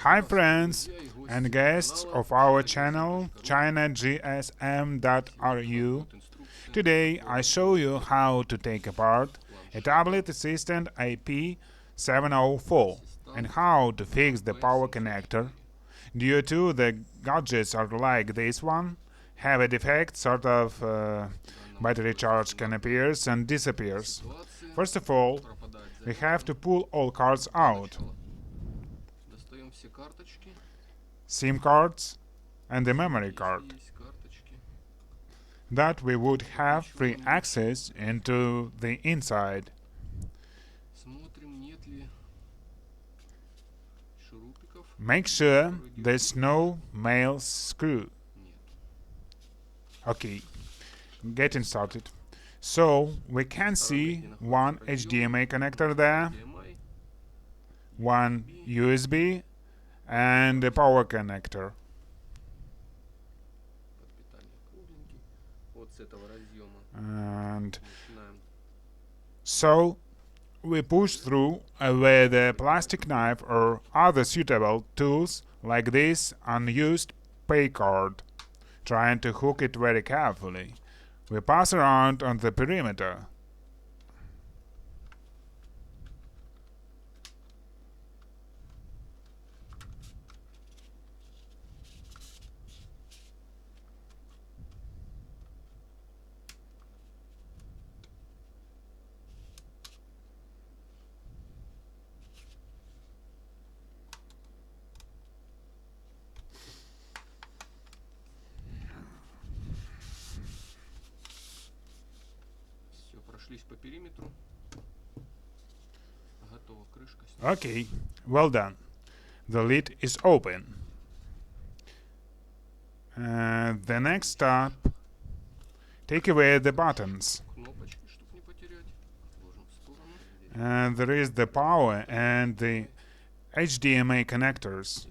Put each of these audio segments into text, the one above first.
Hi friends and guests of our channel chinagsm.ru. Today I show you how to take apart a tablet Assistant AP704 and how to fix the power connector. Due to the gadgets are like this one, have a defect, sort of battery charge can appear and disappears. First of all, we have to pull all cards out. SIM cards and the memory card, that we would have free access into the inside. Make sure there's no male screw. Okay, getting started. So we can see one HDMI connector there, one USB and a power connector. And so we push through with a plastic knife or other suitable tools like this unused pay card, trying to hook it very carefully. We pass around on the perimeter. Okay, well done. The lid is open. The next step, take away the buttons. And there is the power and the HDMI connectors.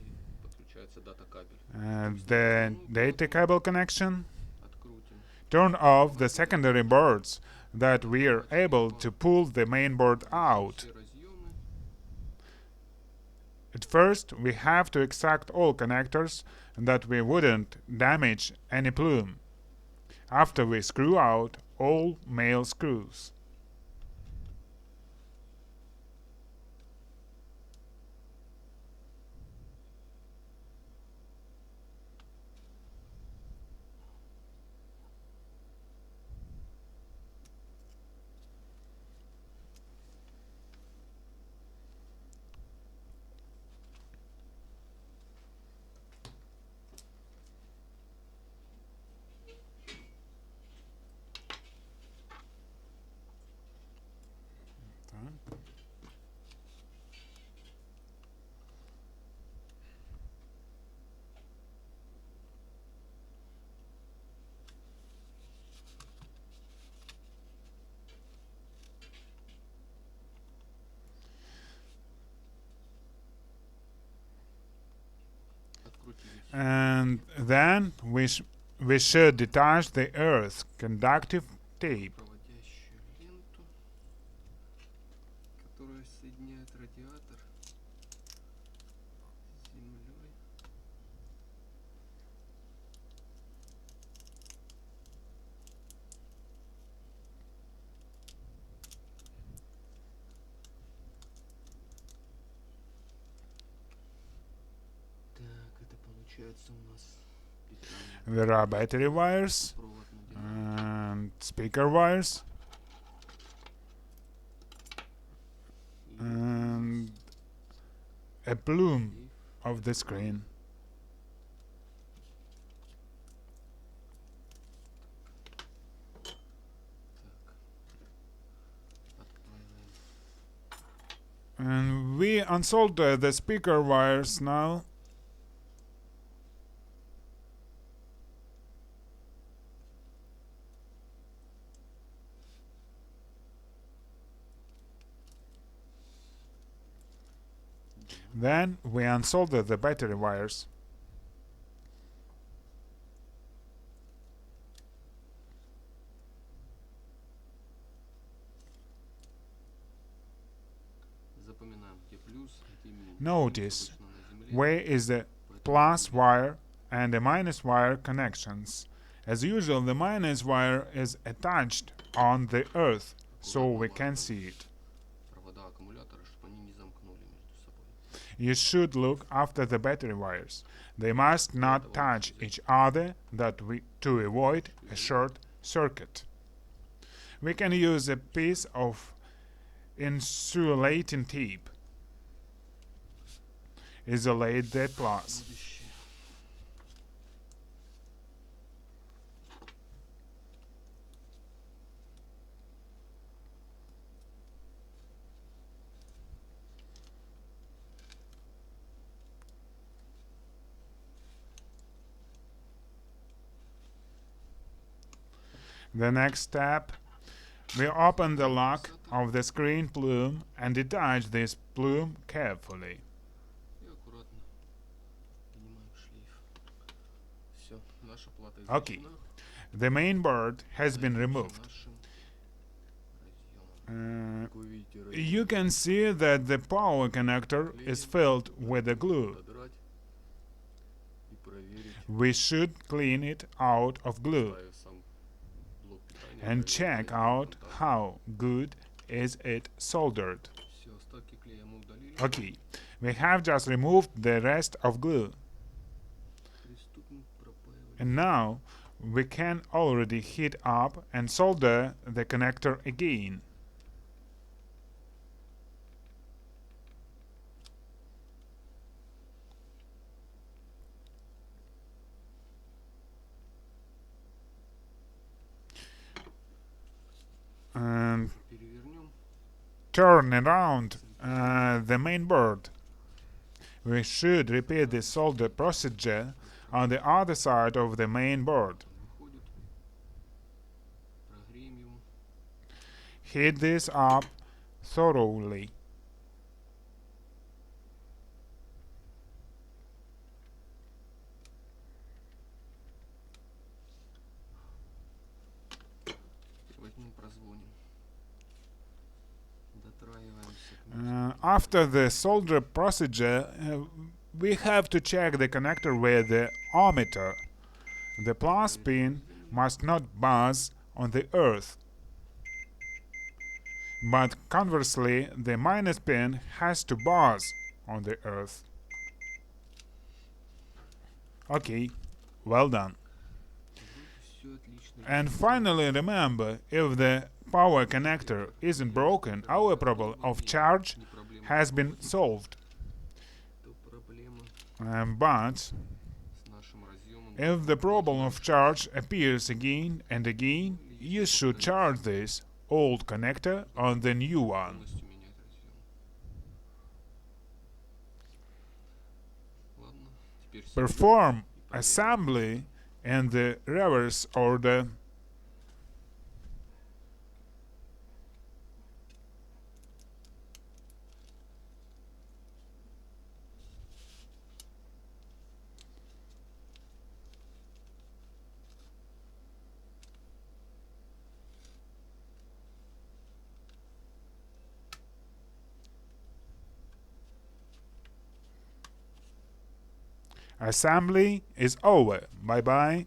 The data cable connection. Turn off the secondary boards that we are able to pull the mainboard out. At first, we have to extract all connectors that we wouldn't damage any plume. After we screw out all male screws. And then we should detach the earth conductive tape. There are battery wires and speaker wires and a plume of the screen. And we unsoldered the speaker wires now. Then we unsoldered the battery wires. Notice where is the plus wire and the minus wire connections. As usual, the minus wire is attached on the earth, so we can see it. You should look after the battery wires. They must not touch each other to avoid a short circuit. We can use a piece of insulating tape. Isolate the plus. The next step, we open the lock of the screen plume and detach this plume carefully. Okay, the mainboard has been removed. You can see that the power connector is filled with the glue. We should clean it out of glue and check out how good is it soldered. Okay, we have just removed the rest of glue. And now we can already heat up and solder the connector again. And turn around the mainboard. We should repeat the solder procedure on the other side of the mainboard. Heat this up thoroughly. After the solder procedure, we have to check the connector with the ohmmeter. The plus pin must not buzz on the earth, but conversely, the minus pin has to buzz on the earth. Okay, well done. And finally, remember, if the power connector isn't broken, our problem of charge has been solved. But if the problem of charge appears again and again, you should charge this old connector on the new one. Perform assembly in the reverse order. Assembly is over. Bye-bye.